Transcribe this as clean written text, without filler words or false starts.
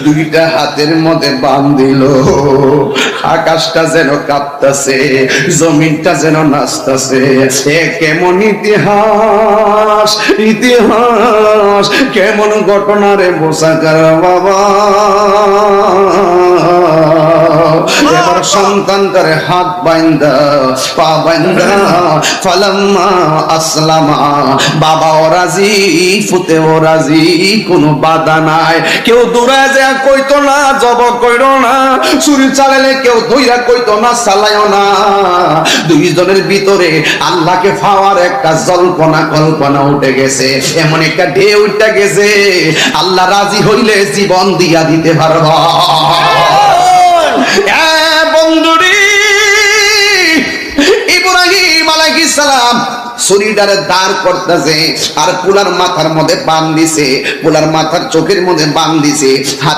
দুইটা হাতের মধ্যে বান্ধিল, আকাশটা যেন কাঁপতাছে, জমিনটা যেন নাচতাছে। এ কেমন ইতিহাস, ইতিহাস কেমন ঘটনা রে বোঝাকার বাবা। এবার সন্তান করে হাত বাইন্দা পা বাইন্দা ফালাম্মা আসলামা, বাবাও রাজি ফুতেও রাজি, কোনো বাধা নাই। কেউ দূরে যায় কইতো না জব কইরো না, ছুরি চালালে কেউ ধইরা কইতো না চালাইও না। দুইজনের ভিতরে আল্লাহকে পাওয়ার একটা জল্পনা কল্পনা উঠে গেছে, এমন একটা ঢেউ উঠে গেছে, আল্লাহ রাজি হইলে জীবন দিয়া দিতে পারবা। বন্ধুরি, ইব্রাহিম আলাইহিস সালাম ছুরিটারে দাঁড় করতেছে, আর পোলার মাথার মধ্যে বান দিছে, পোলার মাথার চোখের মধ্যে বান দিছে।